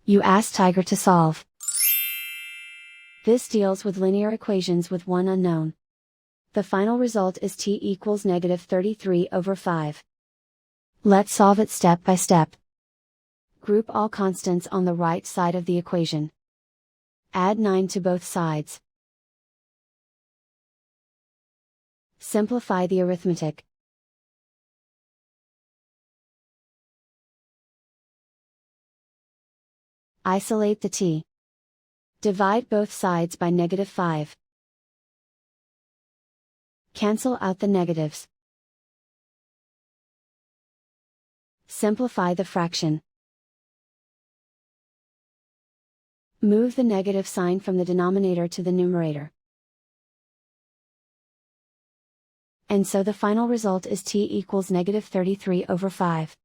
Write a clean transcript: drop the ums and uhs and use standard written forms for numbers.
You ask Tiger to solve. This deals with linear equations with one unknown. The final result is t equals -33/5. Let's solve it step by step. Group all constants on the right side of the equation. Add 9 to both sides. Simplify the arithmetic. Isolate the t. Divide both sides by -5. Cancel out the negatives. Simplify the fraction. Move the negative sign from the denominator to the numerator. And so the final result is t equals -33/5.